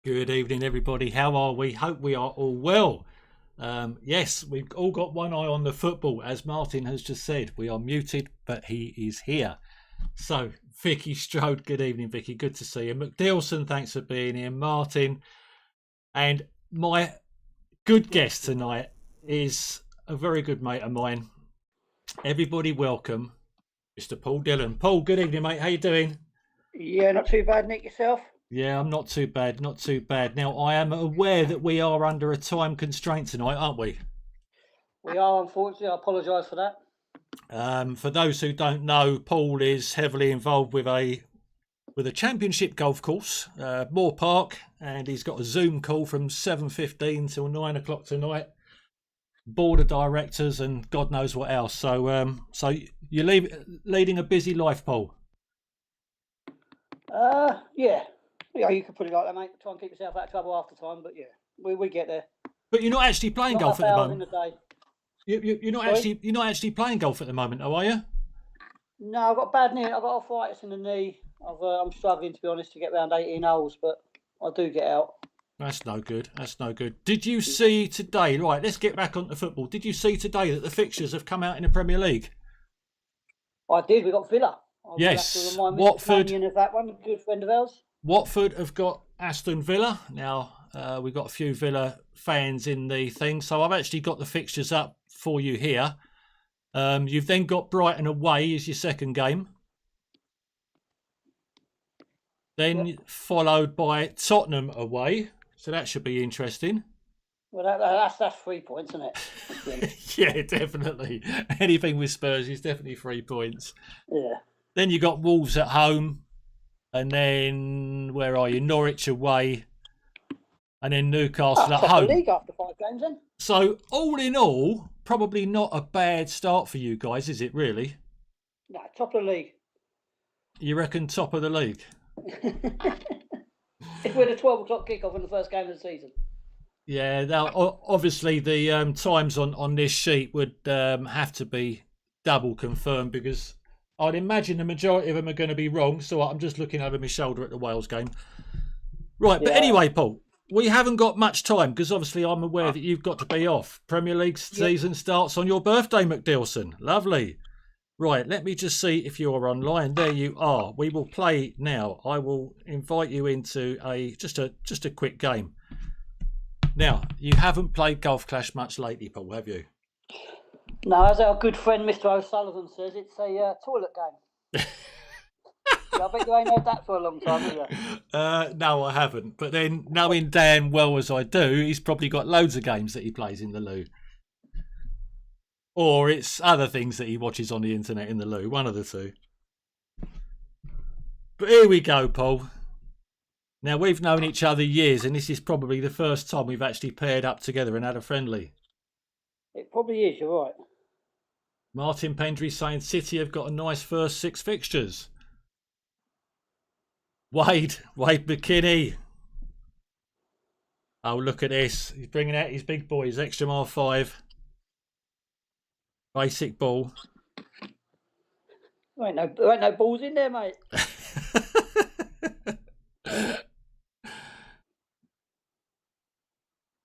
Good evening, everybody. How are we? Hope we are all well. Yes, we've all got one eye on the football, as Martin has just said. We are muted, but he is here. So, Vicky Strode, good evening, Vicky. Good to see you. McDilson, thanks for being here. Martin, and my good guest tonight is a very good mate of mine. Everybody, welcome, Mr. Paul Dillon. Paul, good evening, mate. How you doing? Yeah, not too bad, Nick, yourself? Yeah, I'm not too bad, not too bad. Now, I am aware that we are under a time constraint tonight, aren't we? We are, unfortunately. I apologise for that. For those who don't know, Paul is heavily involved with a championship golf course, Moore Park, and he's got a Zoom call from 7:15 till 9 o'clock tonight. Board of directors and God knows what else. So you're leading a busy life, Paul. Yeah, you could put it like that, mate. Try and keep yourself out of trouble after time, but yeah, we get there. But you're not actually playing Not golf at the moment. In a day. You're not actually playing golf at the moment, are you? No, I've got bad knee. I've got arthritis in the knee. I'm struggling, to be honest, to get around 18 holes, but I do get out. That's no good. That's no good. Did you see today? Right, let's get back onto football. Did you see today that the fixtures have come out in the Premier League? I did. We got Villa. Yes, Watford. Of that one, a good friend of ours. Watford have got Aston Villa. Now, we've got a few Villa fans in the thing, so I've actually got the fixtures up for you here. You've then got Brighton away as your second game. Then followed by Tottenham away. So that should be interesting. Well, that's 3 points, isn't it? Yeah, definitely. Anything with Spurs is definitely 3 points. Yeah. Then you got Wolves at home. And then, where are you? Norwich away. And then Newcastle at home. League after 5 games then. So, all in all, probably not a bad start for you guys, is it really? No, top of the league. You reckon top of the league? If we're the 12 o'clock kickoff in the first game of the season. Yeah, now obviously the times on this sheet would have to be double confirmed because I'd imagine the majority of them are going to be wrong. So I'm just looking over my shoulder at the Wales game. Right, but anyway, Paul, we haven't got much time because obviously I'm aware that you've got to be off. Premier League season starts on your birthday, McDilson. Lovely. Right, let me just see if you're online. There you are. We will play now. I will invite you into just a quick game. Now, you haven't played Golf Clash much lately, Paul, have you? No, as our good friend Mr. O'Sullivan says, it's a toilet game. I bet you ain't heard that for a long time, have you? No, I haven't. But then, knowing Dan well as I do, he's probably got loads of games that he plays in the loo. Or it's other things that he watches on the internet in the loo. One of the two. But here we go, Paul. Now, we've known each other years, and this is probably the first time we've actually paired up together and had a friendly. It probably is, you're right. Martin Pendry saying City have got a nice first 6 fixtures. Wade McKinney. Oh, look at this. He's bringing out his big boys. Extra mile 5. Basic ball. There ain't no balls in there, mate.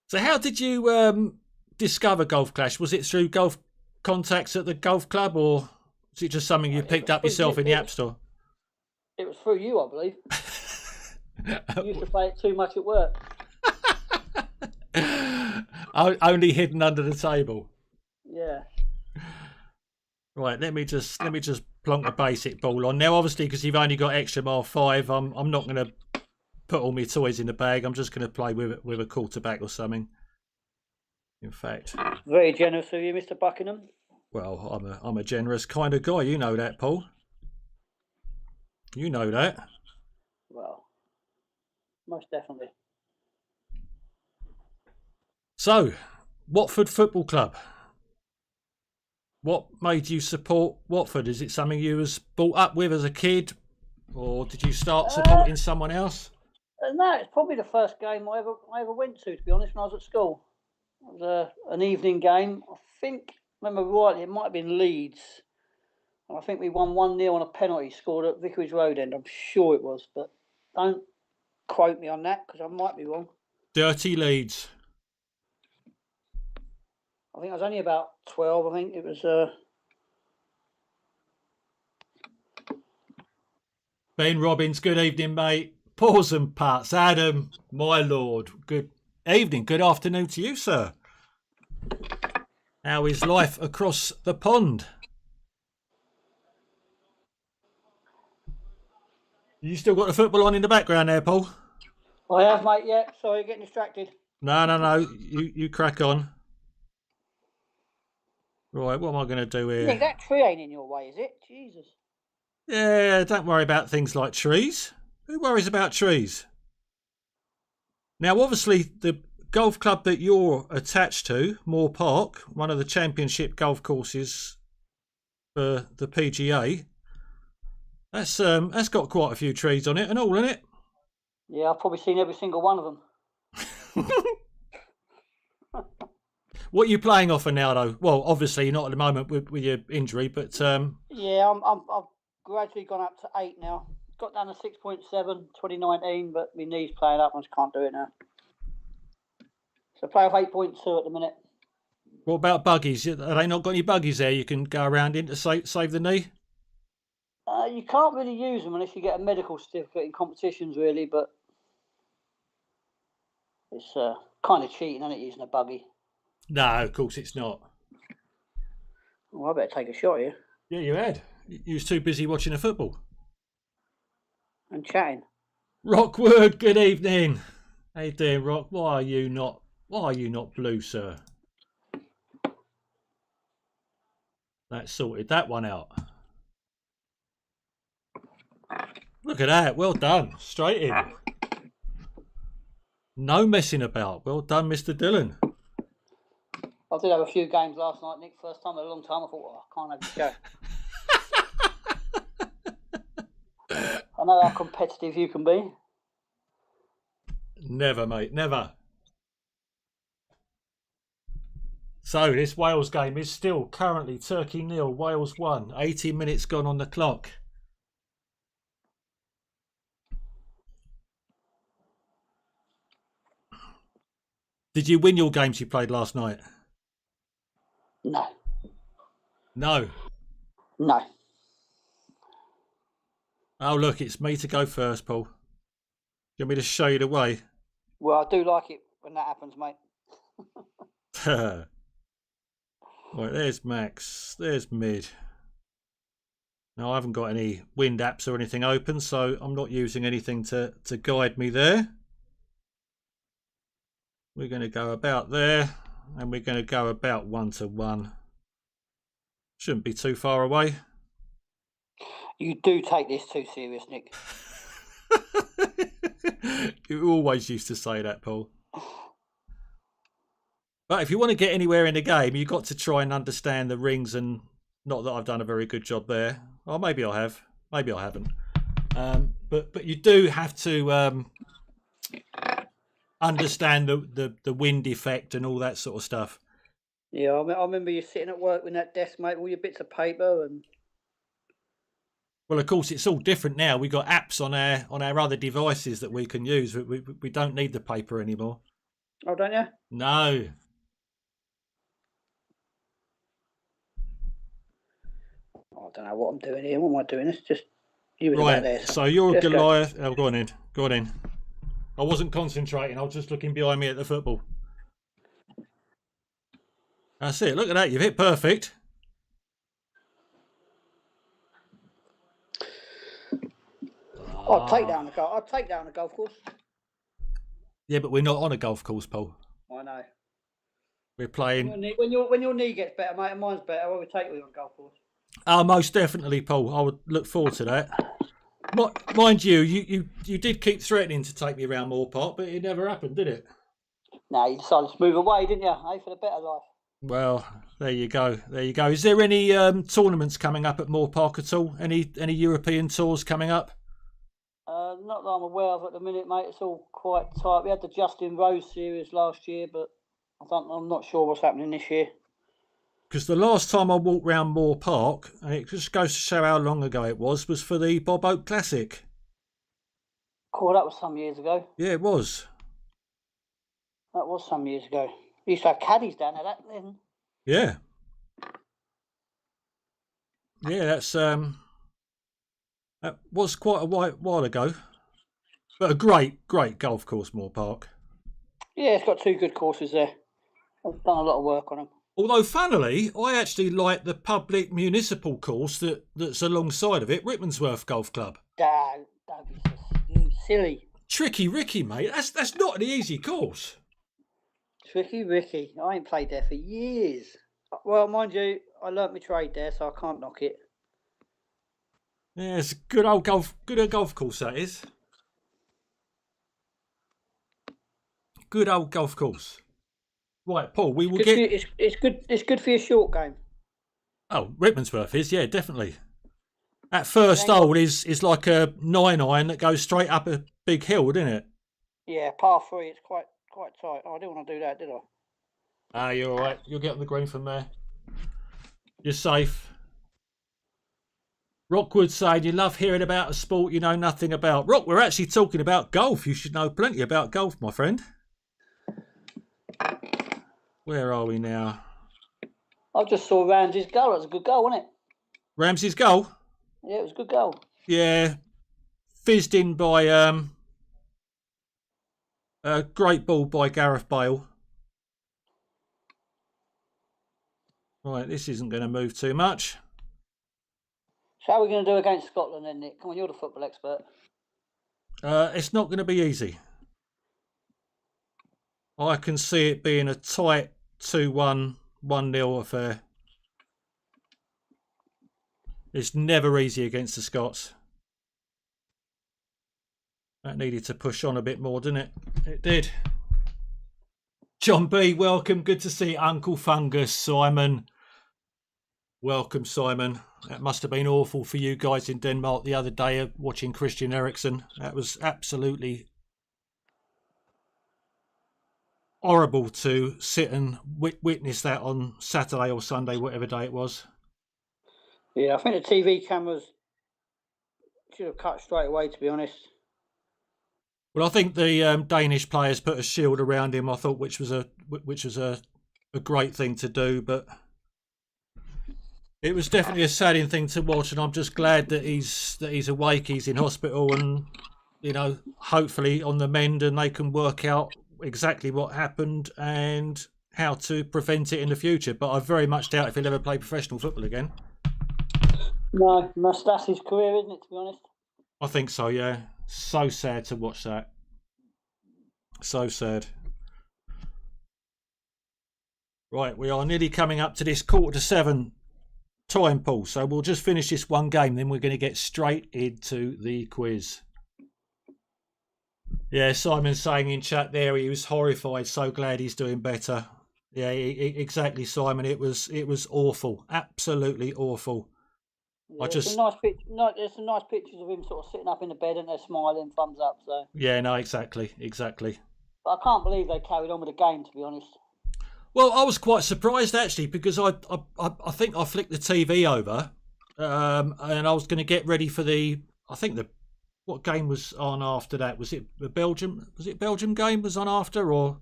So how did you discover Golf Clash? Was it through golf contacts at the golf club, or was it just something you picked up yourself in the App Store? It was through you, I believe. You used to play it too much at work. Only hidden under the table. Yeah. Right, let me just plonk a basic ball on. Now, obviously, because you've only got extra mile 5, I'm not going to put all my toys in the bag. I'm just going to play with a quarterback or something. In fact, very generous of you, Mr. Buckingham. Well, I'm a generous kind of guy. You know that, Paul. You know that. Well, most definitely. So, Watford Football Club. What made you support Watford? Is it something you was brought up with as a kid, or did you start supporting someone else? No, it's probably the first game I ever went to be honest, when I was at school. It was an evening game. I think, remember rightly, it might have been Leeds. And I think we won 1-0 on a penalty scored at Vicarage Road End. I'm sure it was, but don't quote me on that because I might be wrong. Dirty Leeds. I think I was only about 12. I think it was. Ben Robbins, good evening, mate. Paws and Parts. Adam, my lord, good evening, good afternoon to you, sir. How is life across the pond? You still got the football on in the background there, Paul? I have, mate. Yeah, sorry, getting distracted. No. You crack on. Right, what am I going to do here? Nick, that tree ain't in your way, is it? Jesus. Yeah, don't worry about things like trees. Who worries about trees? Now, obviously, the golf club that you're attached to, Moore Park, one of the championship golf courses for the PGA, that's got quite a few trees on it and all, isn't it? Yeah, I've probably seen every single one of them. What are you playing off of now, though? Well, obviously, not at the moment with your injury, but yeah, I've gradually gone up to 8 now. Got down to 6.7 2019, but my knee's playing up. I just can't do it now. So play off 8.2 at the minute. What about buggies? Have they not got any buggies there you can go around in to save the knee? You can't really use them unless you get a medical certificate in competitions, really. But it's kind of cheating, isn't it, using a buggy? No, of course it's not. Well, I better take a shot here. Yeah, you had. You was too busy watching the football. And chatting. Rockwood, good evening. How you doing, Rock? Why are you not blue, sir? That sorted that one out. Look at that. Well done. Straight in. No messing about. Well done, Mr. Dillon. I did have a few games last night, Nick. First time in a long time. I thought, I can't have a go. I know how competitive you can be. Never, mate. Never. So this Wales game is still currently Turkey 0, Wales 1. 80 minutes gone on the clock. Did you win your games you played last night? No. No. No. Oh, look, it's me to go first, Paul. You want me to show you the way? Well, I do like it when that happens, mate. Right, there's Max. There's Mid. Now, I haven't got any wind apps or anything open, so I'm not using anything to guide me there. We're going to go about there, and we're going to go about 1-1. Shouldn't be too far away. You do take this too serious, Nick. You always used to say that, Paul. But if you want to get anywhere in the game, you've got to try and understand the rings, and not that I've done a very good job there. Or maybe I have. Maybe I haven't. But you do have to understand the wind effect and all that sort of stuff. Yeah, I remember you sitting at work with that desk, mate, with all your bits of paper and. Well, of course, it's all different now. We've got apps on our other devices that we can use. We don't need the paper anymore. Oh, don't you? No. Oh, I don't know what I'm doing here. What am I doing? It's just you Right. there. So you're a Goliath. Oh, go on in. Go on in. I wasn't concentrating. I was just looking behind me at the football. That's it. Look at that. You've hit perfect. I'll take that on the golf course. Yeah, but we're not on a golf course, Paul. I know. We're playing. When your knee gets better, mate, and mine's better, I will take you on a golf course. Oh, most definitely, Paul. I would look forward to that. Mind you, you did keep threatening to take me around Moore Park, but it never happened, did it? No, you decided to move away, didn't you? Hey, for the better life. Well, there you go. There you go. Is there any tournaments coming up at Moore Park at all? Any European tours coming up? Not that I'm aware of at the minute, mate. It's all quite tight. We had the Justin Rose series last year, but I'm not sure what's happening this year. Because the last time I walked round Moore Park, and it just goes to show how long ago it was for the Bob Oak Classic. Cool, that was some years ago. Yeah, it was. That was some years ago. We used to have caddies down there that then. Yeah. Yeah, that was quite a while ago. But a great golf course, Moore Park. Yeah, it's got 2 good courses there. I've done a lot of work on them. Although, funnily, I actually like the public municipal course that's alongside of it, Rickmansworth Golf Club. Don't be so silly. Tricky Ricky, mate. That's not an easy course. Tricky Ricky. I ain't played there for years. Well, mind you, I learnt my trade there, so I can't knock it. Yeah, it's a good old golf course, that is. Good old golf course. Right, Paul, we will get... It's good for your short game. Oh, Rickmansworth is, yeah, definitely. That first hole is like a 9-iron that goes straight up a big hill, isn't it? Yeah, par 3, it's quite tight. Oh, I didn't want to do that, did I? Ah, you're all right. You'll get on the green from there. You're safe. Rockwood saying you love hearing about a sport you know nothing about. Rock, we're actually talking about golf. You should know plenty about golf, my friend. Where are we now? I just saw Ramsey's goal. That was a good goal, wasn't it? Ramsey's goal? Yeah, it was a good goal. Yeah. Fizzed in by a great ball by Gareth Bale. Right, this isn't going to move too much. So how are we going to do against Scotland then, Nick? Come on, you're the football expert. It's not going to be easy. I can see it being a tight 2-1, 1-0 affair. It's never easy against the Scots. That needed to push on a bit more, didn't it? It did. John B, welcome. Good to see Uncle Fungus. Simon. Welcome, Simon. That must have been awful for you guys in Denmark the other day watching Christian Eriksen. That was absolutely horrible to sit and witness that on Saturday or Sunday, whatever day it was. Yeah, I think the TV cameras should have cut straight away, to be honest. Well, I think the Danish players put a shield around him, I thought, which was a great thing to do, but it was definitely a saddening thing to watch, and I'm just glad that he's awake, he's in hospital, and hopefully on the mend, and they can work out exactly what happened and how to prevent it in the future. But I very much doubt if he'll ever play professional football again. No, that's his career, isn't it, to be honest? I think so, yeah. So sad to watch that. So sad. Right, we are nearly coming up to this 6:45 time, Paul. So we'll just finish this one game, then we're going to get straight into the quiz. Yeah, Simon's saying in chat there he was horrified. So glad he's doing better. Yeah, exactly, Simon. It was awful, absolutely awful. Yeah, there's some nice pictures of him sort of sitting up in the bed and they're smiling, thumbs up. So yeah, no, exactly. But I can't believe they carried on with the game, to be honest. Well, I was quite surprised actually, because I think I flicked the TV over, and I was going to get ready for what game was on after that? Was it the Belgium? Was it Belgium game was on after, or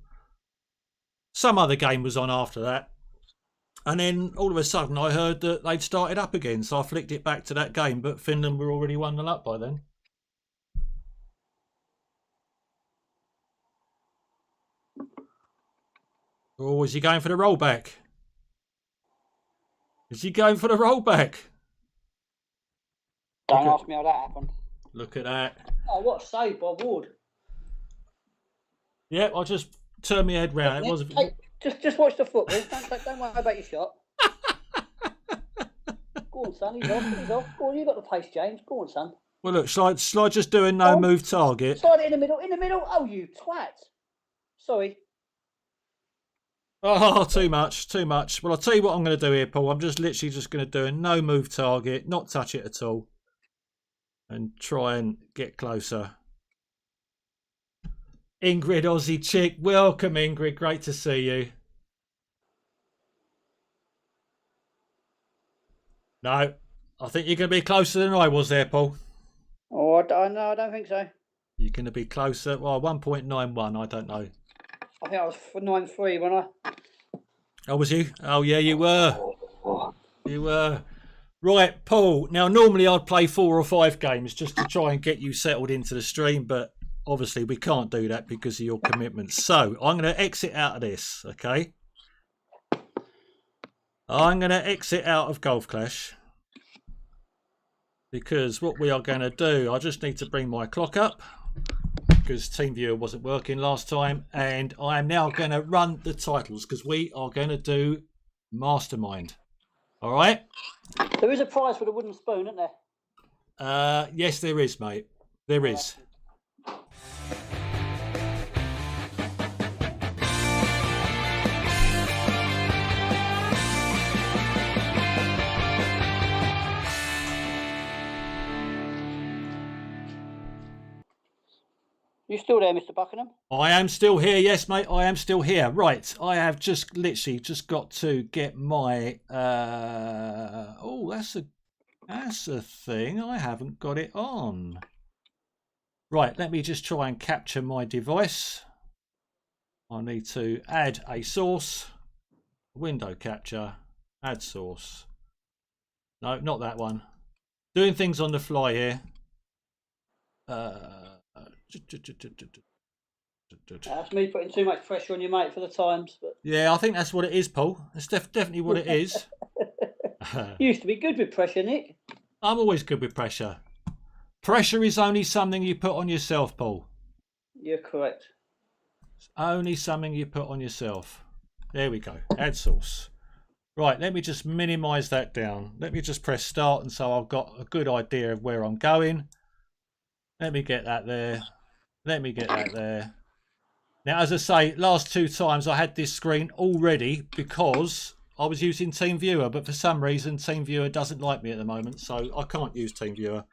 some other game was on after that? And then all of a sudden I heard that they'd started up again, so I flicked it back to that game. But Finland were already 1-0 up by then. Oh, is he going for the rollback? Don't ask me how that happened. Look at that. Oh, what a save by Ward. Yeah, I'll just turn my head round. Just watch the football. Don't worry about your shot. Go on, son. He's off. Go on, you got the pace, James. Go on, son. Well, look, shall I just do a no-move target? Slide it in the middle. Oh, you twat. Sorry. Oh, too much. Well, I'll tell you what I'm going to do here, Paul. I'm just literally going to do a no-move target, not touch it at all, and try and get closer. Ingrid, Aussie chick. Welcome, Ingrid. Great to see you. No, I think you're going to be closer than I was there, Paul. Oh, no, I don't think so. You're it going to be closer? Well, 1.91. I don't know. I think I was for 9.3 when I. Oh, was you? Oh, yeah, you were. You were. Right, Paul. Now, normally I'd play 4 or 5 games just to try and get you settled into the stream, but obviously we can't do that because of your commitments. So I'm going to exit out of this, okay? I'm going to exit out of Golf Clash because what we are going to do, I just need to bring my clock up because TeamViewer wasn't working last time, and I am now going to run the titles because we are going to do Mastermind. All right? There is a prize for the wooden spoon, isn't there? Yes, there is, mate. There is. You still there, Mr. Buckingham? I am still here. Yes, mate. I am still here. Right. I have just literally just got to get my. Oh, that's a thing. I haven't got it on. Right. Let me just try and capture my device. I need to add a source. Window capture. Add source. No, not that one. Doing things on the fly here. That's me putting too much pressure on you, mate, for the times. But... Yeah, I think that's what it is, Paul. That's definitely what it is. You used to be good with pressure, Nick. I'm always good with pressure. Pressure is only something you put on yourself, Paul. You're correct. It's only something you put on yourself. There we go. Add source. Right, let me just minimise that down. Let me just press start, and so I've got a good idea of where I'm going. Let me get that there. Let me get that there. Now, as I say, last 2 times I had this screen already because I was using TeamViewer, but for some reason TeamViewer doesn't like me at the moment, so I can't use TeamViewer.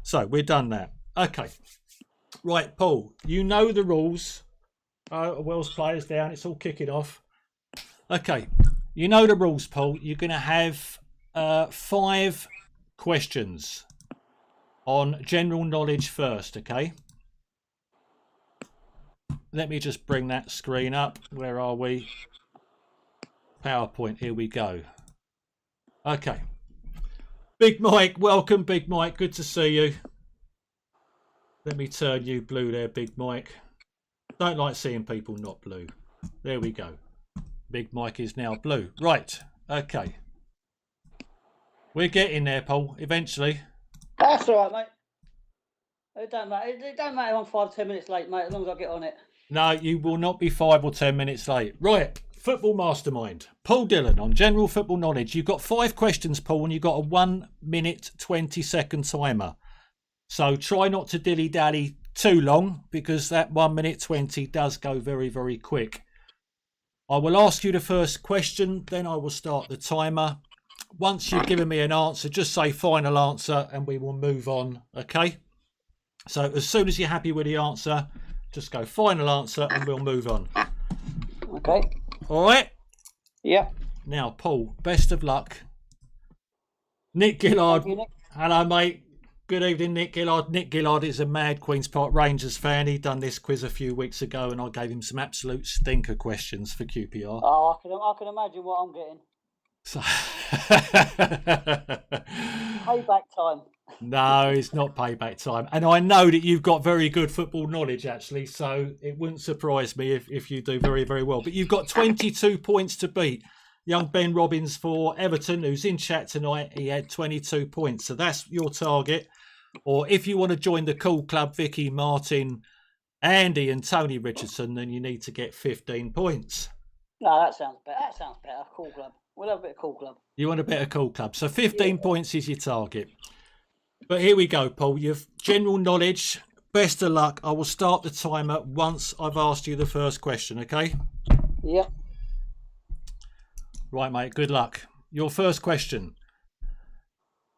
So we're done that. Okay. Right, Paul, you know the rules. Wells players down. It's all kicking off. Okay. You know the rules, Paul. You're going to have 5 questions on general knowledge first, okay? Let me just bring that screen up. Where are we? PowerPoint, here we go. Okay. Big Mike, welcome, Big Mike. Good to see you. Let me turn you blue there, Big Mike. Don't like seeing people not blue. There we go. Big Mike is now blue. Right, okay. We're getting there, Paul, eventually. That's all right, mate. It don't matter. It don't matter if I'm 5 or 10 minutes late, mate, as long as I get on it. No, you will not be 5 or 10 minutes late. Right, Football Mastermind. Paul Dillon on general football knowledge. You've got 5 questions, Paul, and you've got a 1 minute 20-second timer. So try not to dilly-dally too long because that 1 minute 20 does go very, very quick. I will ask you the first question, then I will start the timer. Once you've given me an answer, just say final answer and we will move on, okay? So as soon as you're happy with the answer, just go final answer and we'll move on. Okay. All right? Yeah. Now, Paul, best of luck. Nick Gillard. Thank you, Nick. Hello, mate. Good evening, Nick Gillard. Nick Gillard is a mad Queen's Park Rangers fan. He done this quiz a few weeks ago and I gave him some absolute stinker questions for QPR. Oh, I can imagine what I'm getting. So... Payback time. No, it's not payback time. And I know that you've got very good football knowledge, actually, so it wouldn't surprise me if you do very, very well. But you've got 22 points to beat. Young Ben Robbins for Everton, who's in chat tonight, he had 22 points. So that's your target. Or if you want to join the cool club, Vicky, Martin, Andy and Tony Richardson, then you need to get 15 points. No, that sounds better. That sounds better. Cool club. We'll have a bit of cool club. You want a bit of cool club. So 15 points is your target. But here we go, Paul. You've general knowledge. Best of luck. I will start the timer once I've asked you the first question, okay? Yeah. Right, mate. Good luck. Your first question.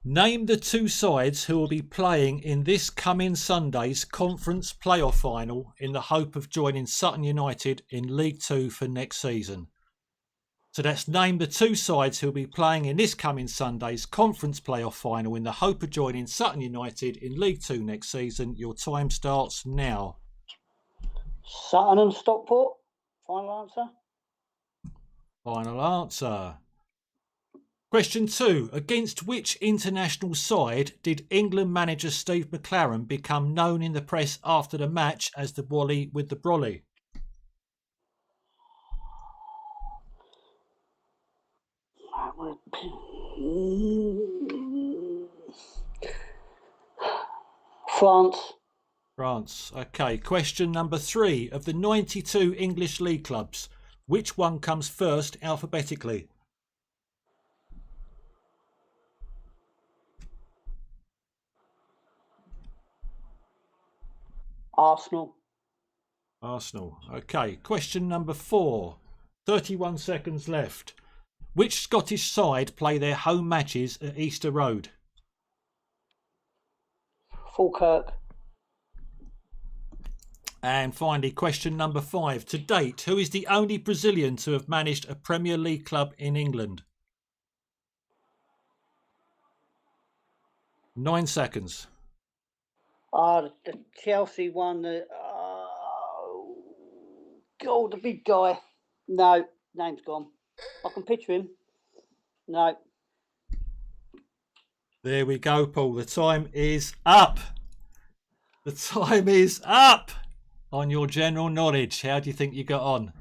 Name the 2 sides who will be playing in this coming Sunday's conference playoff final in the hope of joining Sutton United in League 2 for next season. So that's name the two sides who will be playing in this coming Sunday's conference playoff final in the hope of joining Sutton United in League Two next season. Your time starts now. Sutton and Stockport. Final answer. Final answer. Question 2. Against which international side did England manager Steve McClaren become known in the press after the match as the Wally with the Brolly? France. France. Okay. Question number 3. Of the 92 English league clubs, which one comes first alphabetically? Arsenal. Arsenal. Okay. Question number 4. 31 seconds left. Which Scottish side play their home matches at Easter Road? Falkirk. And finally, question number 5. To date, who is the only Brazilian to have managed a Premier League club in England? 9 seconds. The Chelsea one. The big guy. No, name's gone. I can picture him. No. There we go, Paul. The time is up. The time is up on your general knowledge. How do you think you got on?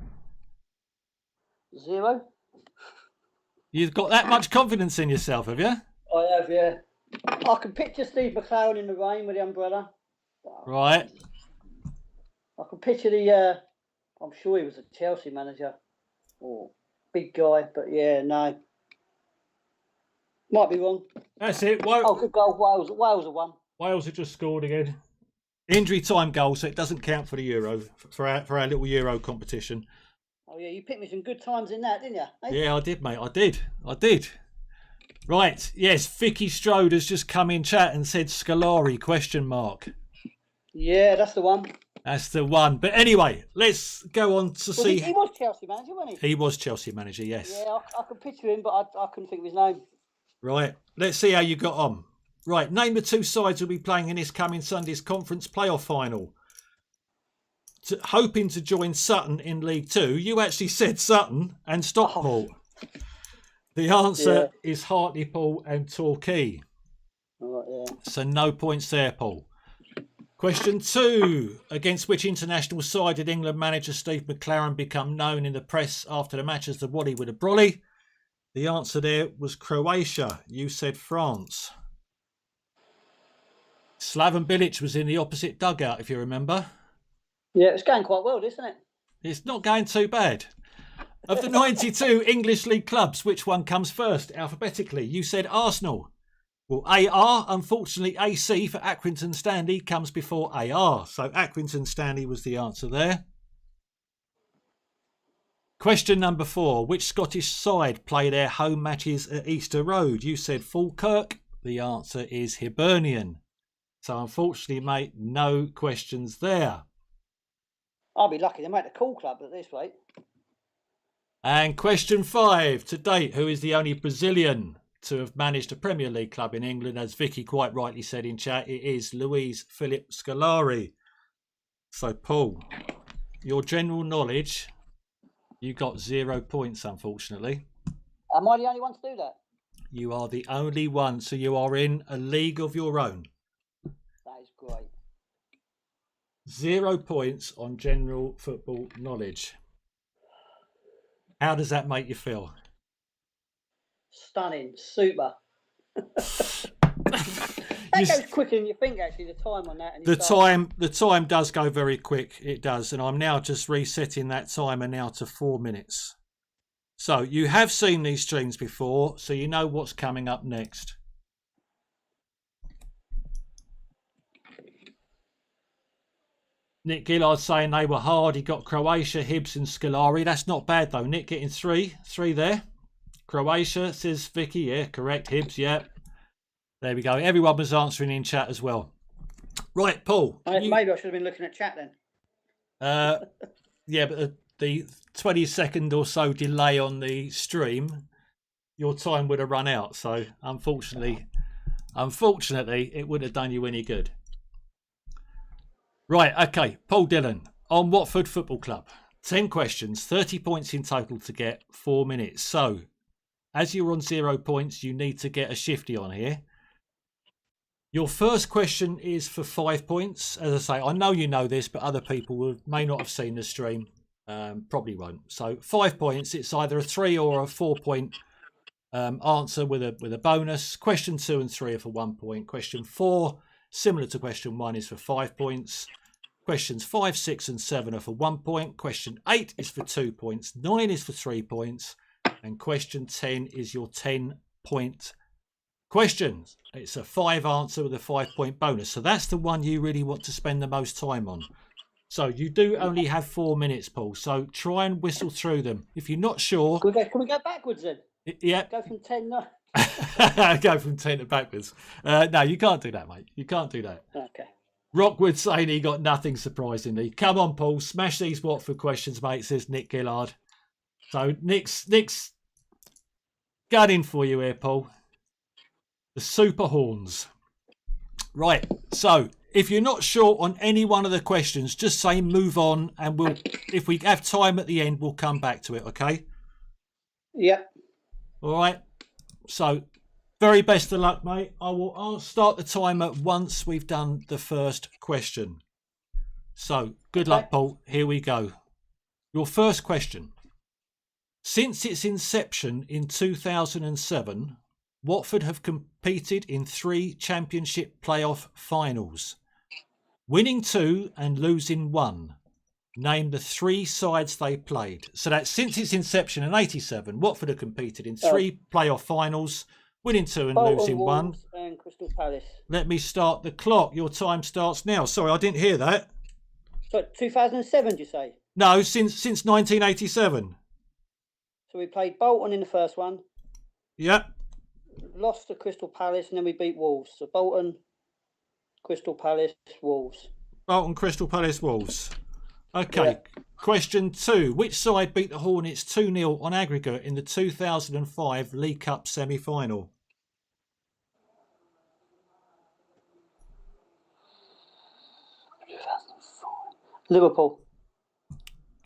0. You've got that much confidence in yourself, have you? I have, yeah. I can picture Steve McClaren in the rain with the umbrella. Right. I can picture the. I'm sure he was a Chelsea manager. Oh, big guy, but yeah, no. Might be wrong. That's it. Good goal. Wales have won. Wales have just scored again. Injury time goal, so it doesn't count for the Euro, for our little Euro competition. Oh yeah, you picked me some good times in that, didn't you? Hey? Yeah, I did, mate. I did. Right. Yes, Vicky Strode has just come in chat and said Scolari ? Yeah, that's the one. That's the one. But anyway, let's go on to see. He was Chelsea manager, wasn't he? He was Chelsea manager, yes. Yeah, I can picture him, but I couldn't think of his name. Right. Let's see how you got on. Right. Name the two sides who'll be playing in this coming Sunday's conference playoff final. Hoping to join Sutton in League Two. You actually said Sutton and Stockport. Oh. The answer is Hartlepool and Torquay. Right, yeah. So no points there, Paul. Question 2. Against which international side did England manager Steve McClaren become known in the press after the match as the Wally with a Brolly? The answer there was Croatia. You said France. Slaven Bilic was in the opposite dugout, if you remember. Yeah, it's going quite well, isn't it? It's not going too bad. Of the 92 English league clubs, which one comes first alphabetically? You said Arsenal. Well, AR, unfortunately, AC for Accrington Stanley comes before AR. So Accrington Stanley was the answer there. Question number 4. Which Scottish side play their home matches at Easter Road? You said Falkirk. The answer is Hibernian. So unfortunately, mate, no questions there. I'll be lucky to make the call club at this rate. And question 5. To date, who is the only Brazilian to have managed a Premier League club in England? As Vicky quite rightly said in chat, it is Luis Philip Scolari. So, Paul, your general knowledge, you got 0 points, unfortunately. Am I the only one to do that? You are the only one, so you are in a league of your own. That is great. 0 points on general football knowledge. How does that make you feel? Stunning. Super. That goes quicker than you think, actually, the time on that. And the time does go very quick. It does. And I'm now just resetting that timer now to 4 minutes. So you have seen these streams before, so you know what's coming up next. Nick Gillard saying they were hard. He got Croatia, Hibs and Scolari. That's not bad, though. Nick getting 3 there. Croatia, says Vicky. Yeah, correct. Hibs, yeah. There we go. Everyone was answering in chat as well. Right, Paul. Maybe I should have been looking at chat then. Yeah, but the 20-second or so delay on the stream, your time would have run out. So unfortunately, it wouldn't have done you any good. Right, okay, Paul Dillon on Watford Football Club. 10 questions, 30 points in total to get, 4 minutes. So, as you're on 0 points, you need to get a shifty on here. Your first question is for 5 points. As I say, I know you know this, but other people may not have seen the stream. Probably won't. So 5 points. It's either a 3 or a 4 point answer with a bonus. Question 2 and 3 are for 1 point. Question 4, similar to question 1, is for 5 points. Questions 5, 6 and 7 are for 1 point. Question 8 is for 2 points. 9 is for 3 points. And question 10 is your 10-point questions. It's a 5 answer with a 5 point bonus. So that's the one you really want to spend the most time on. So you do only have 4 minutes, Paul. So try and whistle through them. If you're not sure... Can we go backwards then? Yeah. Go from 10 no. Go from 10 to backwards. No, you can't do that, mate. You can't do that. Okay. Rockwood saying he got nothing, surprisingly. Come on, Paul. Smash these Watford questions, mate, says Nick Gillard. So Nick's gunning for you here, Paul. The Super Horns. Right. So if you're not sure on any one of the questions, just say move on, and we'll, if we have time at the end, we'll come back to it, okay? Yeah. All right. So very best of luck, mate. I'll start the timer once we've done the first question. So good luck, Paul. Here we go. Your first question. Since its inception in 2007, Watford have competed in 3 Championship playoff finals, winning 2 and losing 1. Name the 3 sides they played. So that's since its inception in 87, Watford have competed in 3 playoff finals, winning 2 and losing 1. And Crystal Palace. Let me start the clock. Your time starts now. Sorry, I didn't hear that. So 2007, did you say? No, since 1987. So we played Bolton in the first one. Yep. Lost to Crystal Palace, and then we beat Wolves. So Bolton, Crystal Palace, Wolves. Bolton, Crystal Palace, Wolves. Okay. Yeah. Question 2. Which side beat the Hornets 2-0 on aggregate in the 2005 League Cup semi-final? Liverpool.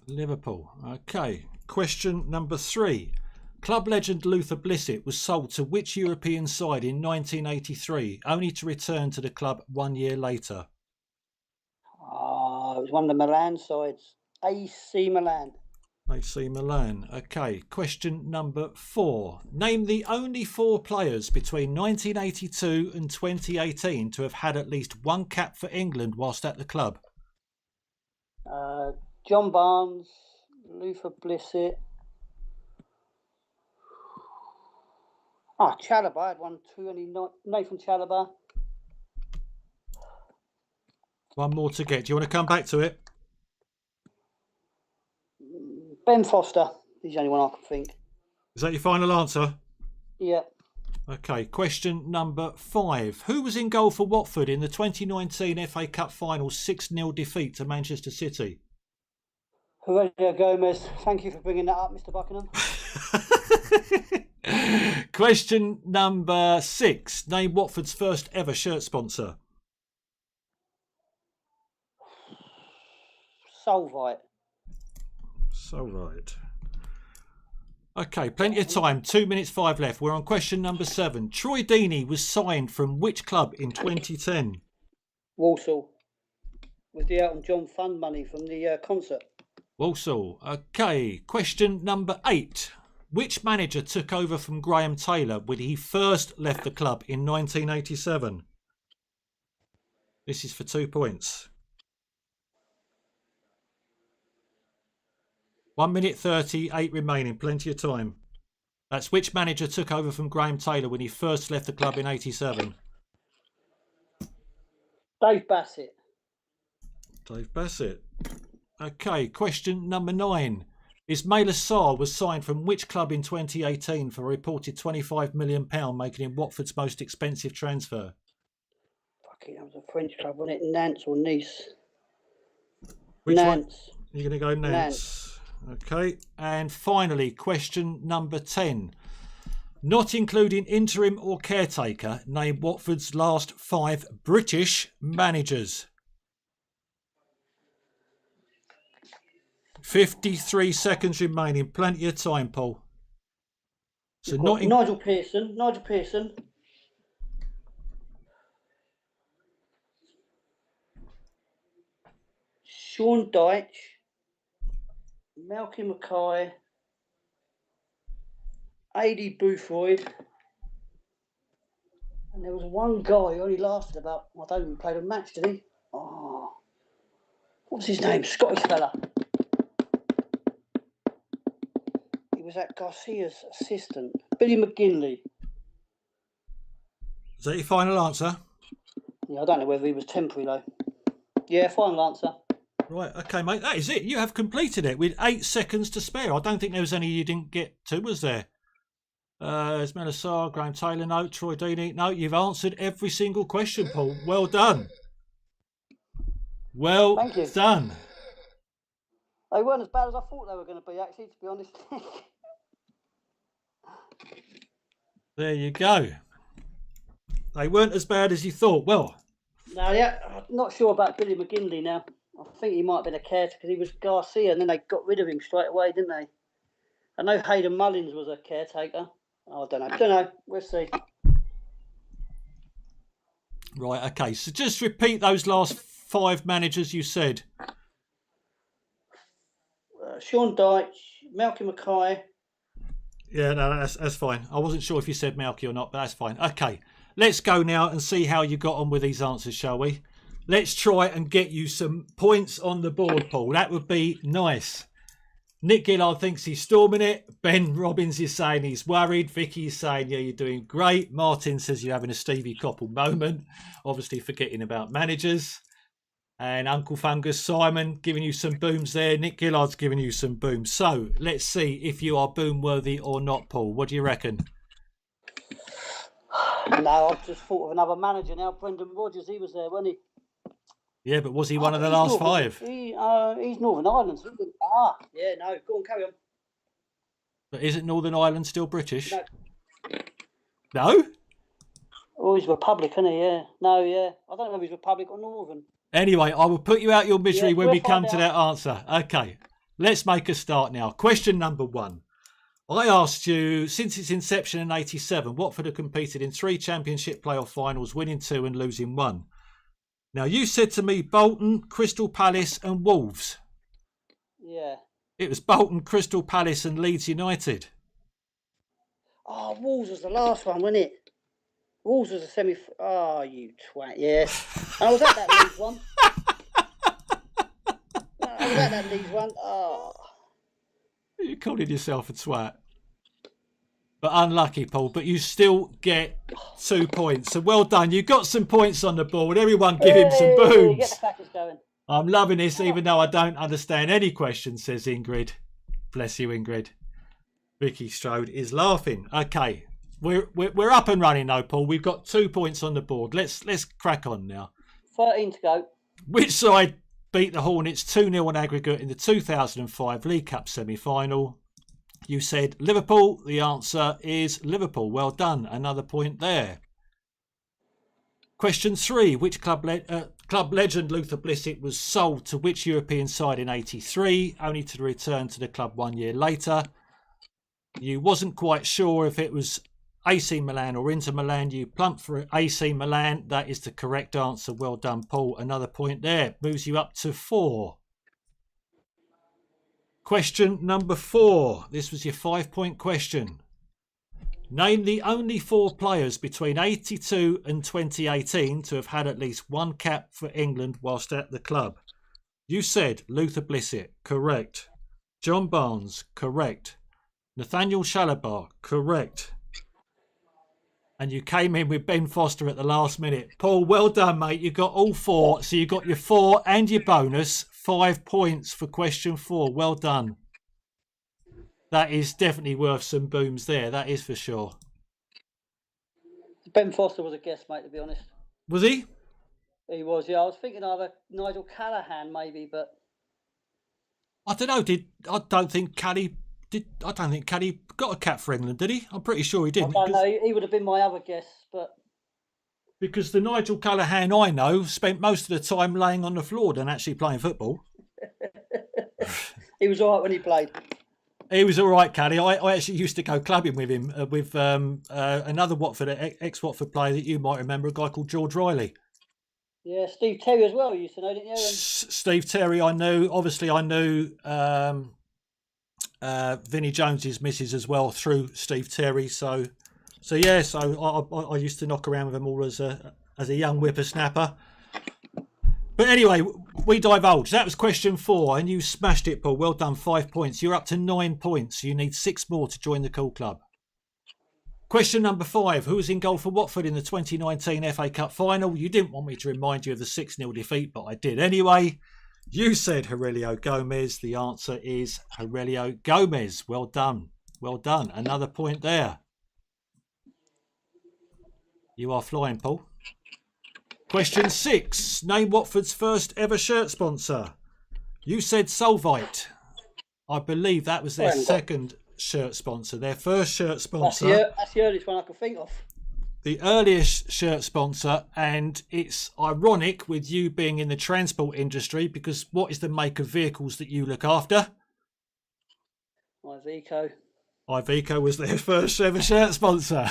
Liverpool. Okay. Question number 3. Club legend Luther Blissett was sold to which European side in 1983, only to return to the club 1 year later? It was one of the Milan sides. AC Milan. AC Milan. Okay. Question number 4. Name the only 4 players between 1982 and 2018 to have had at least 1 cap for England whilst at the club. John Barnes, Luther Blissett. Chalobah. I had 1, 2, and Nathan Chalobah. One more to get. Do you want to come back to it? Ben Foster. He's the only one I can think. Is that your final answer? Yeah. Okay. Question number 5. Who was in goal for Watford in the 2019 FA Cup final 6-0 defeat to Manchester City? Heredia Gomez. Thank you for bringing that up, Mr. Buckingham. Question number 6. Name Watford's first ever shirt sponsor. Solvite. Solvite. Okay, plenty of time. 2 minutes 5 left. We're on question number 7. Troy Deeney was signed from which club in 2010? Walsall. With the Elton John fund money from the concert. Walsall. Okay, question number 8. Which manager took over from Graham Taylor when he first left the club in 1987? This is for 2 points. 1 minute 30, 8 remaining, plenty of time. That's which manager took over from Graham Taylor when he first left the club in 87? Dave Bassett. Dave Bassett. Okay, question number 9. Ismaila Sarr was signed from which club in 2018 for a reported £25 million, making him Watford's most expensive transfer? Fucking, that was a French club, wasn't it? Nantes or Nice? Which Nantes. one? You're going to go Nantes. Okay, and finally, question number 10. Not including interim or caretaker, name Watford's last 5 British managers. 53 seconds remaining. Plenty of time, Paul. So not in... Nigel Pearson. Sean Dyche. Malcolm Mackay. A.D. Boothroyd. And there was one guy who only lasted about, I don't even play a match, did he? Oh, what was his name? Scottish fella. He was at Garcia's assistant. Billy McGinley. Is that your final answer? Yeah, I don't know whether he was temporary though. Yeah, final answer. Right, okay, mate. That is it. You have completed it with 8 seconds to spare. I don't think there was any you didn't get to, was there? Ismail Assar, Graham Taylor, no. Troy Deeney, no. You've answered every single question, Paul. Well done. Well done. They weren't as bad as I thought they were going to be, actually, to be honest. There you go. They weren't as bad as you thought. Well, no, yeah, I'm not sure about Billy McGinley now. I think he might have been a caretaker because he was Garcia, and then they got rid of him straight away, didn't they? I know Hayden Mullins was a caretaker. Oh, I don't know. We'll see. Right, okay. So just repeat those last 5 managers you said. Sean Dyche, Malcolm Mackay. Yeah, no, that's fine. I wasn't sure if you said Malky or not, but that's fine. Okay, let's go now and see how you got on with these answers, shall we? Let's try and get you some points on the board, Paul. That would be nice. Nick Gillard thinks he's storming it. Ben Robbins is saying he's worried. Vicky is saying, yeah, you're doing great. Martin says you're having a Stevie Coppell moment. Obviously forgetting about managers. And Uncle Fungus, Simon, giving you some booms there. Nick Gillard's giving you some booms. So let's see if you are boom worthy or not, Paul. What do you reckon? No, I've just thought of another manager now. Brendan Rodgers, he was there, wasn't he? Yeah, but was he one of the last 5? He's Northern Ireland. So yeah, no, go on, carry on. But isn't Northern Ireland still British? No? No? Oh, he's Republican, isn't he? Yeah. No, yeah. I don't know if he's Republic or Northern. Anyway, I will put you out your misery when we come to that answer. Okay, let's make a start now. Question number 1. I asked you, since its inception in 87, Watford have competed in 3 Championship playoff finals, winning 2 and losing 1. Now, you said to me Bolton, Crystal Palace and Wolves. Yeah. It was Bolton, Crystal Palace and Leeds United. Oh, Wolves was the last one, wasn't it? Wolves was a semi... Oh, you twat, yeah. I was at that Leeds one. I was at that Leeds one. Oh. You're calling yourself a twat. But unlucky, Paul. But you still get 2 points. So well done. You got some points on the board. Everyone give him some booms. Get the package going. I'm loving this, even though I don't understand any questions, says Ingrid. Bless you, Ingrid. Vicky Strode is laughing. Okay. We're up and running though, Paul. We've got 2 points on the board. Let's crack on now. 13 to go. Which side beat the Hornets 2-0 on aggregate in the 2005 League Cup semi-final? You said Liverpool. The answer is Liverpool. Well done. Another point there. Question 3. Which club legend Luther Blissett was sold to which European side in 83, only to return to the club 1 year later? You wasn't quite sure if it was AC Milan or Inter Milan. You plumped for AC Milan. That is the correct answer. Well done, Paul. Another point there. Moves you up to 4. Question number 4. This was your 5-point question. Name the only 4 players between 82 and 2018 to have had at least 1 cap for England whilst at the club. You said Luther Blissett. Correct. John Barnes. Correct. Nathaniel Shalabar. Correct. And you came in with Ben Foster at the last minute. Paul, well done, mate. You got all 4. So you got your 4 and your bonus. 5 points for question 4. Well done. That is definitely worth some booms there. That is for sure. Ben Foster was a guest, mate, to be honest. Was he? He was, yeah. I was thinking either Nigel Callaghan, maybe, but... I don't know. I don't think Caddy got a cap for England, did he? I'm pretty sure he I didn't. don't know. He would have been my other guess, but Because the Nigel Callaghan I know spent most of the time laying on the floor than actually playing football. he was all right when he played. He was all right, Caddy. I actually used to go clubbing with him with another Watford ex-Watford player that you might remember, a guy called George Riley. Yeah, Steve Terry as well. You used to know, didn't you? Steve Terry, I knew. Obviously, I knew Vinnie Jones's missus as well through Steve Terry. So yeah. So I used to knock around with them all as a young whippersnapper. But anyway, we divulged. That was question 4, and you smashed it, Paul. Well done, 5 points. You're up to 9 points. You need 6 more to join the cool club. Question number 5. Who was in goal for Watford in the 2019 FA Cup final? You didn't want me to remind you of the 6-0 defeat, but I did anyway. You said Aurelio Gomez. The answer is Aurelio Gomez. Well done. Well done. Another point there. You are flying, Paul. Question 6. Name Watford's first ever shirt sponsor. You said Solvite. I believe that was their second shirt sponsor. Their first shirt sponsor. That's the earliest one I could think of. The earliest shirt sponsor, and it's ironic with you being in the transport industry, because what is the make of vehicles that you look after? Iveco. Iveco was their first ever shirt sponsor.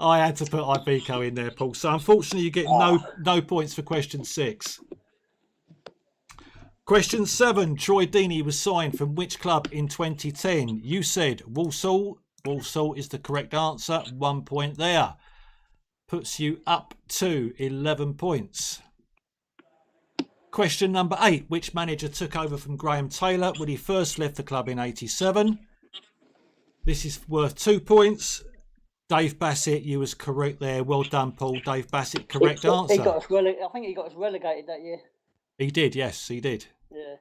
I had to put Iveco in there, Paul. So unfortunately, you get no points for question 6. Question 7. Troy Deeney was signed from which club in 2010? You said Walsall. Walsall is the correct answer. 1 point there. Puts you up to 11 points. Question number 8. Which manager took over from Graham Taylor when he first left the club in 87? This is worth 2 points. Dave Bassett, you was correct there. Well done, Paul. Dave Bassett, correct answer. I think he got us relegated that year. He did, yes, he did. Yeah.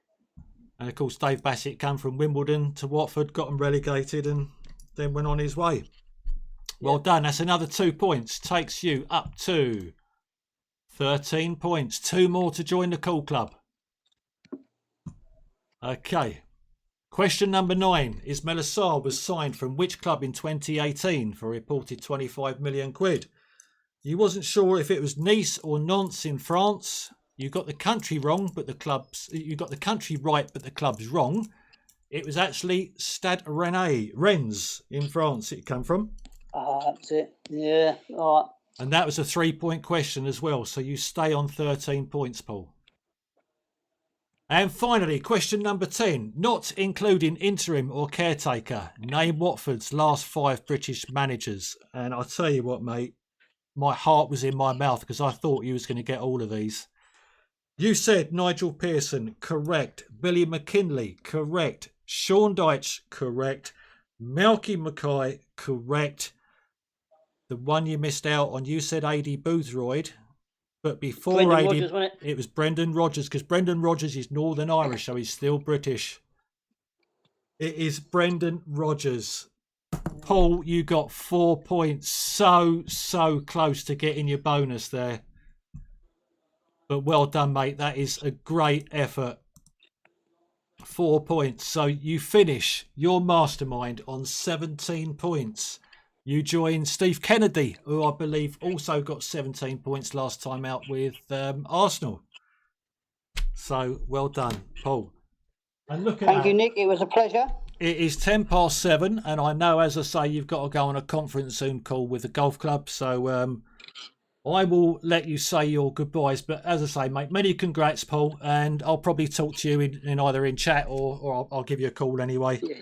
And of course, Dave Bassett came from Wimbledon to Watford, got him relegated, and then went on his way. Well done. That's another 2 points. Takes you up to 13 points. 2 more to join the cool club. Okay. Question number 9. Ismail Assar was signed from which club in 2018 for a reported 25 million quid? You wasn't sure if it was Nice or Nantes in France. You got the country wrong, but you got the country right, but the club's wrong. It was actually Stade Rennes in France it came from. That's it. Yeah, all right. And that was a 3-point question as well, so you stay on 13 points, Paul. And finally, question number 10, not including interim or caretaker. Name Watford's last 5 British managers. And I'll tell you what, mate, my heart was in my mouth because I thought you was going to get all of these. You said Nigel Pearson, correct. Billy McKinley, correct. Sean Dyche, correct. Malky Mackay, correct. The one you missed out on, you said A.D. Boothroyd. But before Rodgers, it was Brendan Rodgers, because Brendan Rodgers is Northern Irish, so he's still British. It is Brendan Rodgers. Paul, you got 4 points. So close to getting your bonus there. But well done, mate. That is a great effort. 4 points. So you finish your mastermind on 17 points. You join Steve Kennedy, who I believe also got 17 points last time out with Arsenal. So well done, Paul. And look at Thank you, Nick. It was a pleasure. It is 7:10, and I know, as I say, you've got to go on a conference Zoom call with the golf club. So I will let you say your goodbyes. But as I say, mate, many congrats, Paul. And I'll probably talk to you in either in chat or I'll give you a call anyway. Yeah.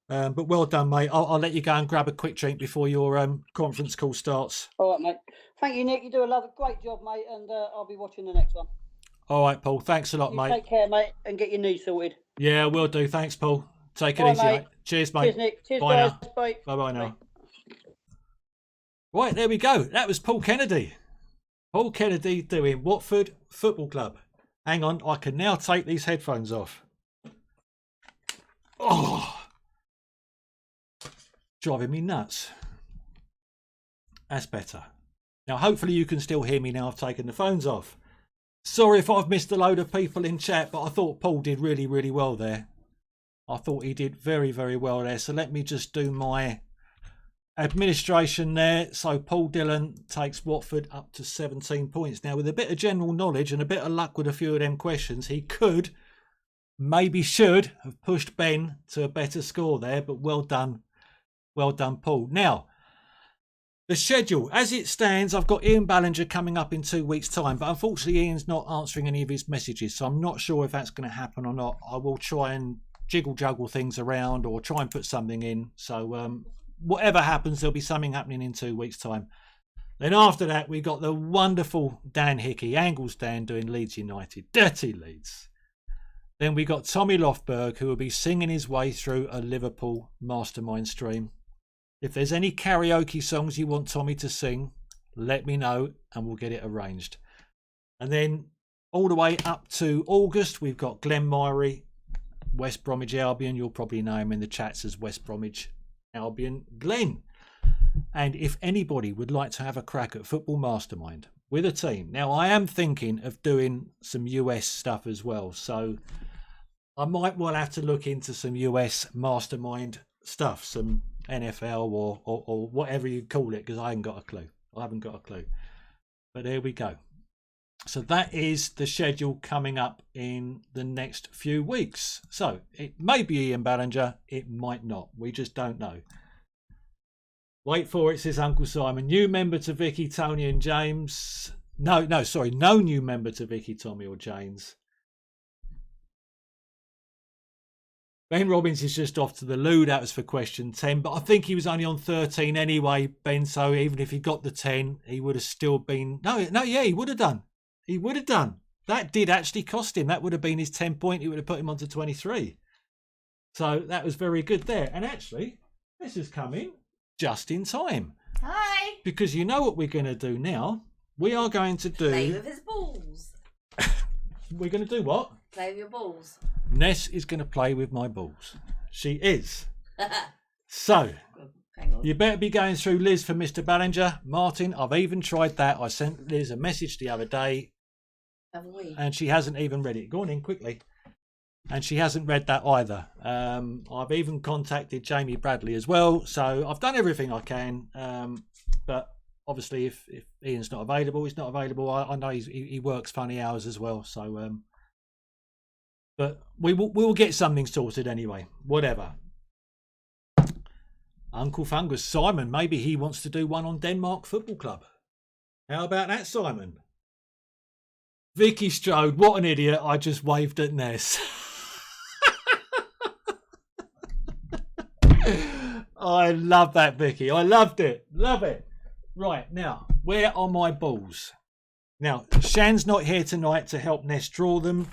But well done, mate. I'll let you go and grab a quick drink before your conference call starts. All right, mate. Thank you, Nick. You do a great job, mate, and I'll be watching the next one. All right, Paul. Thanks a lot, mate. Take care, mate, and get your knee sorted. Yeah, will do. Thanks, Paul. Take it Bye, easy, mate. mate. Cheers, mate. Cheers, Nick. Cheers, Bye guys. now. Bye. Bye-bye now. Bye. Right, there we go. That was Paul Kennedy. Paul Kennedy doing Watford Football Club. Hang on, I can now take these headphones off. Oh, driving me nuts. That's better. Now, hopefully you can still hear me now I've taken the phones off. Sorry if I've missed a load of people in chat, but I thought Paul did really, really well there. I thought he did very, very well there. So let me just do my administration there. So Paul Dillon takes Watford up to 17 points. Now, with a bit of general knowledge and a bit of luck with a few of them questions, he could, maybe should, have pushed Ben to a better score there. But well done. Well done, Paul. Now, the schedule, as it stands, I've got Ian Ballinger coming up in 2 weeks' time, but unfortunately Ian's not answering any of his messages, so I'm not sure if that's going to happen or not. I will try and juggle things around or try and put something in. So whatever happens, there'll be something happening in 2 weeks' time. Then after that, we got the wonderful Dan Hickey, Angles Dan, doing Leeds United. Dirty Leeds. Then we got Tommy Lofberg, who will be singing his way through a Liverpool Mastermind stream. If there's any karaoke songs you want Tommy to sing, let me know and we'll get it arranged. And then all the way up to August, we've got Glenn Myrie, West Bromwich Albion. You'll probably know him in the chats as West Bromwich Albion Glenn. And if anybody would like to have a crack at Football Mastermind with a team, now I am thinking of doing some US stuff as well. So I might well have to look into some US Mastermind stuff, some NFL or whatever you call it, because I haven't got a clue. But there we go. So that is the schedule coming up in the next few weeks. So it may be Ian Ballinger, it might not. We just don't know. Wait for it, says Uncle Simon. New member to Vicky, Tony and James. No new member to Vicky, Tommy or James. Ben Robbins is just off to the loo. That was for question 10, but I think he was only on 13 anyway, Ben. So even if he got the 10, he would have still been... Yeah, he would have done. He would have done. That did actually cost him. That would have been his 10 point. He would have put him on to 23. So that was very good there. And actually, this has come in just in time. Hi. Because you know what we're going to do now? We are going to do... Play with his balls. We're going to do what? Play with your balls. Ness is going to play with my balls. She is. So, hang on. You better be going through Liz for Mr. Ballinger. Martin, I've even tried that. I sent Liz a message the other day. Have we? And she hasn't even read it. Go on in quickly. And she hasn't read that either. I've even contacted Jamie Bradley as well. So I've done everything I can. But obviously, if Ian's not available, he's not available. I know he works funny hours as well. So, but we will get something sorted anyway. Whatever. Uncle Fungus, Simon, maybe he wants to do one on Denmark Football Club. How about that, Simon? Vicky Strode, what an idiot. I just waved at Ness. I love that, Vicky. I loved it. Love it. Right, now, where are my balls? Now, Shan's not here tonight to help Ness draw them.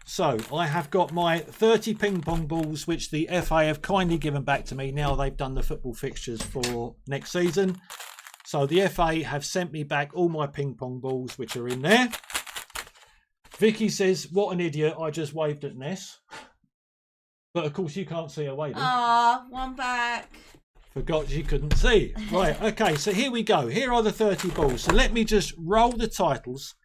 So, I have got my 30 ping pong balls, which the FA have kindly given back to me. Now they've done the football fixtures for next season. So, the FA have sent me back all my ping pong balls, which are in there. Vicky says, what an idiot, I just waved at Ness. But, of course, you can't see her waving. Ah, one back. Forgot you couldn't see. Right, okay, so here we go. Here are the 30 balls. So, let me just roll the titles.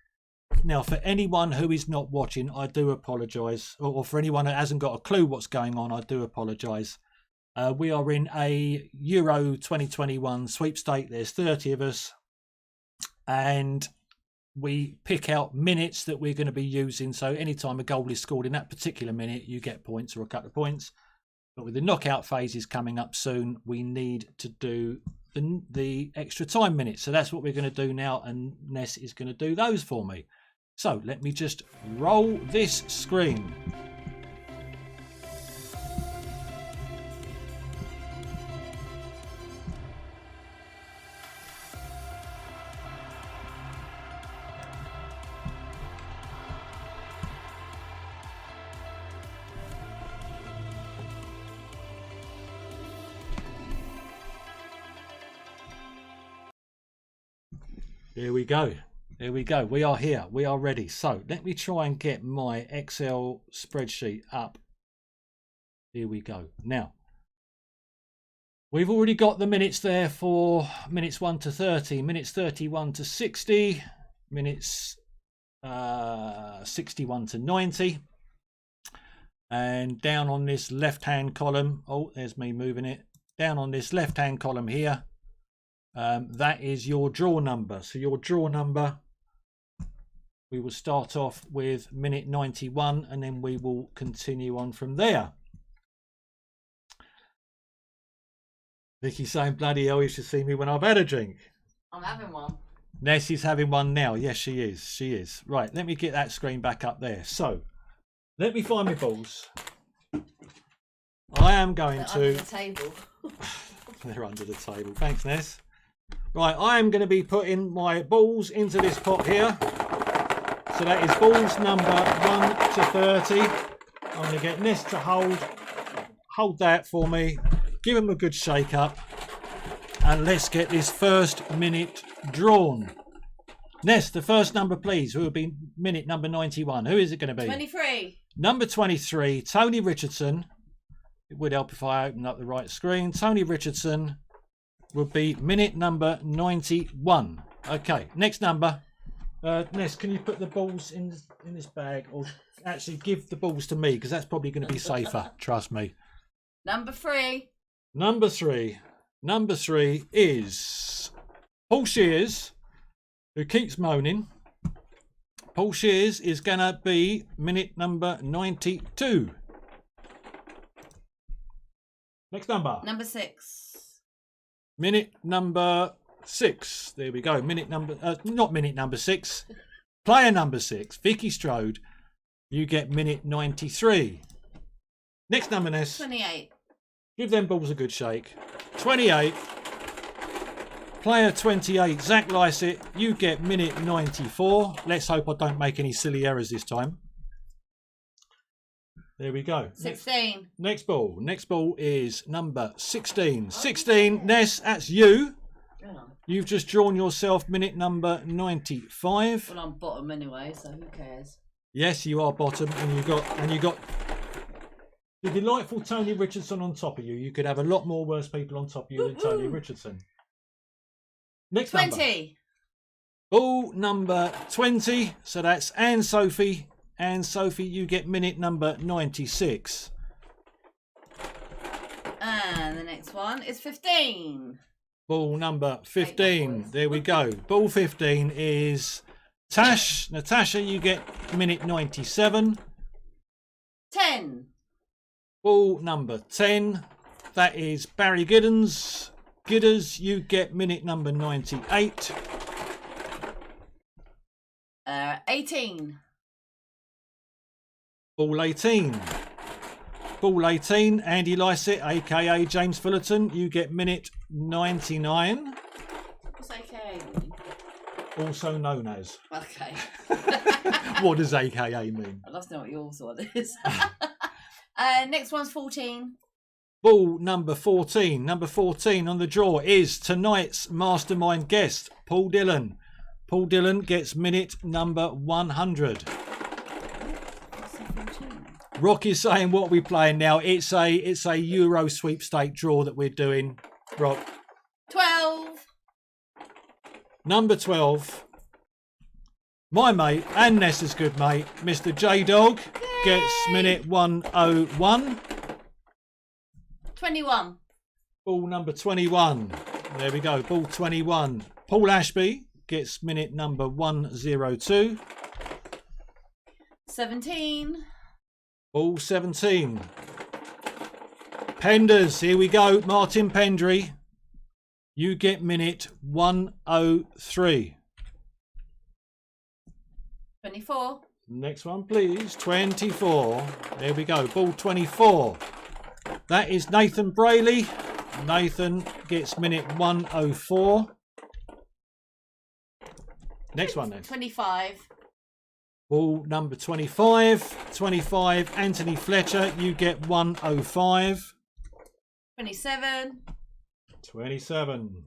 Now, for anyone who is not watching, I do apologise. Or for anyone who hasn't got a clue what's going on, I do apologise. We are in a Euro 2021 sweepstake. There's 30 of us. And we pick out minutes that we're going to be using. So anytime a goal is scored in that particular minute, you get points or a couple of points. But with the knockout phases coming up soon, we need to do the extra time minutes. So that's what we're going to do now. And Ness is going to do those for me. So let me just roll this screen. Here we go. Here we go. We are here. We are ready. So let me try and get my Excel spreadsheet up. Here we go. Now, we've already got the minutes there for minutes 1 to 30, minutes 31 to 60, minutes 61 to 90. And down on this left-hand column, oh, there's me moving it. Down on this left-hand column here, that is your draw number. So your draw number, we will start off with minute 91 and then we will continue on from there. Vicky's saying, bloody hell, you should see me when I've had a drink. I'm having one. Nessie's having one now. Yes, she is. She is. Right, let me get that screen back up there. So, let me find my balls. I am going to... Under the table. They're under the table. Thanks, Ness. Right, I am going to be putting my balls into this pot here. So that is balls number 1 to 30. I'm going to get Ness to hold that for me. Give him a good shake up. And let's get this first minute drawn. Ness, the first number, please. Who will be minute number 91? Who is it going to be? 23. Number 23, Tony Richardson. It would help if I open up the right screen. Tony Richardson would be minute number 91. Okay, next number. Ness, can you put the balls in this bag, or actually give the balls to me, because that's probably going to be safer. Trust me. Number 3. Number 3. Number 3 is Paul Shears, who keeps moaning. Paul Shears is going to be minute number 92. Next number. Number 6. Minute number 6. There we go. Minute number, not minute number 6. Player number 6, Vicky Strode. You get minute 93. Next number, Ness. 28. Give them balls a good shake. 28. Player 28, Zach Lysett. You get minute 94. Let's hope I don't make any silly errors this time. There we go. 16. Next ball. Next ball is number 16. 16, Ness, that's you. You've just drawn yourself minute number 95. Well, I'm bottom anyway, so who cares? Yes, you are bottom, and you got the delightful Tony Richardson on top of you. You could have a lot more worse people on top of you than Tony Richardson. Next 20. number. Ball number 20. So that's Anne Sophie. Anne Sophie, you get minute number 96. And the next one is 15. Ball number 15. There we go. Ball 15 is Tash. Natasha, you get minute 97. 10. Ball number 10. That is Barry Giddens. Gidders, you get minute number 98. 18. Ball 18. Ball 18, Andy Lysett, aka James Fullerton. You get minute 99. What's AKA? Also known as. Okay. What does AKA mean? I'd love to know what yours one is. Next one's 14. Ball number 14. Number 14 on the draw is tonight's mastermind guest, Paul Dillon. Paul Dillon gets minute number 100. Rock is saying, what are we playing now? It's a Euro sweepstake draw that we're doing. Rock. 12. Number 12. My mate and Nessa's good mate, Mr. J Dog, gets minute 101. 21. Ball number 21. There we go. Ball 21. Paul Ashby gets minute number 102. 17. Ball 17. Penders, here we go. Martin Pendry, you get minute 103. 24. Next one, please. 24. There we go. Ball 24. That is Nathan Brayley. Nathan gets minute 104. Next one then. 25. Ball number 25. 25, Anthony Fletcher. You get 105. 27. 27.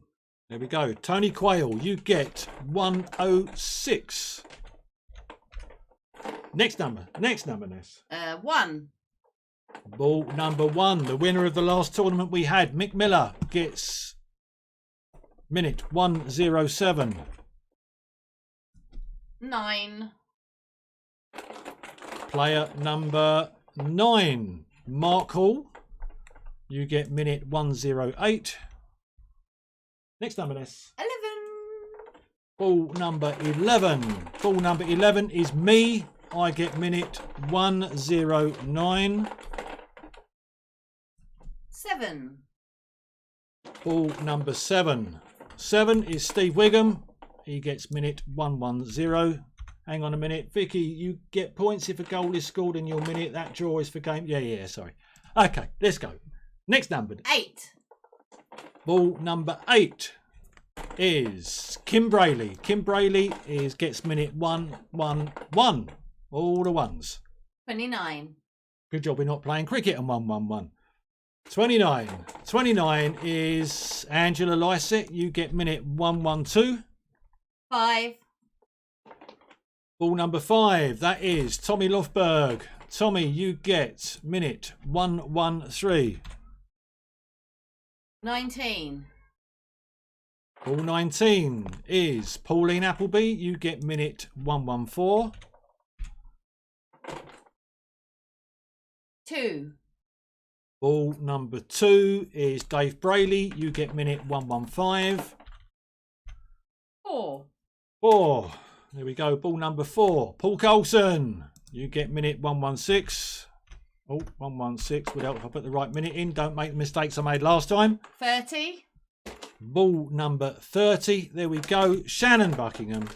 There we go. Tony Quayle, you get 106. Next number, Ness. 1. Ball number 1, the winner of the last tournament we had, Mick Miller, gets minute 107. 9. Player number 9, Mark Hall. You get minute 108. Next number, Ness. 11. Ball number 11. Ball number 11 is me. I get minute 109. 7. Ball number 7. 7 is Steve Wiggum. He gets minute 110. Hang on a minute. Vicky, you get points if a goal is scored in your minute. That draw is for game. Yeah, sorry. Okay, let's go. Next number. 8. Ball number 8 is Kim Brayley. Kim Brayley gets minute 111. All the ones. 29. Good job we're not playing cricket on 111. 29. 29 is Angela Lysett. You get minute 112. 5. Ball number 5. That is Tommy Lofberg. Tommy, you get minute 113. 19. Ball 19 is Pauline Appleby. You get minute 114. 2. Ball number 2 is Dave Brayley. You get minute 115. 4. 4. There we go. Ball number 4. Paul Coulson. You get minute 116. Oh, 116 would help if I put the right minute in. Don't make the mistakes I made last time. 30. Ball number 30. There we go. Shannon Buckingham.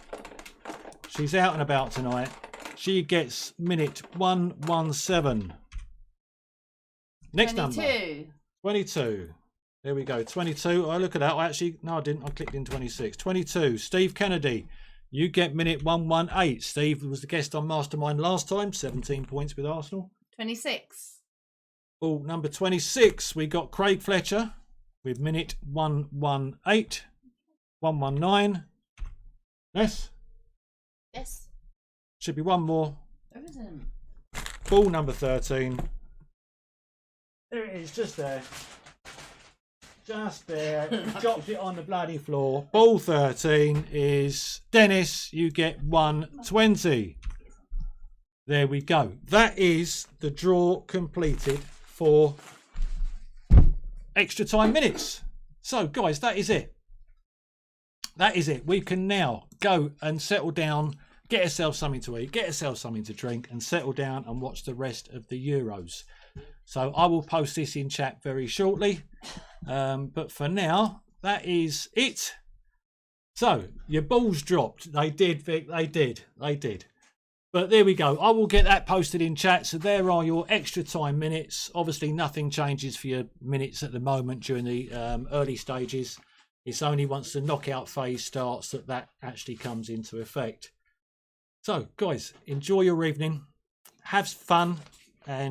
She's out and about tonight. She gets minute 117. Next 22. number. 22. There we go. 22. Oh, look at that. No, I didn't. I clicked in 26. 22. Steve Kennedy. You get minute 118. Steve was the guest on Mastermind last time. 17 points with Arsenal. 26. Ball number 26. We got Craig Fletcher with minute 118. 119. Yes? Yes. Should be one more. There isn't. Ball number 13. There it is, just there. Just there. Dropped it on the bloody floor. Ball 13 is Dennis. You get 120. There we go. That is the draw completed for extra time minutes. So, guys, that is it. That is it. We can now go and settle down, get ourselves something to eat, get ourselves something to drink, and settle down and watch the rest of the Euros. So I will post this in chat very shortly. But for now, that is it. So your balls dropped. They did, Vic. They did. But there we go. I will get that posted in chat. So there are your extra time minutes. Obviously, nothing changes for your minutes at the moment during the early stages. It's only once the knockout phase starts that actually comes into effect. So, guys, enjoy your evening. Have fun. And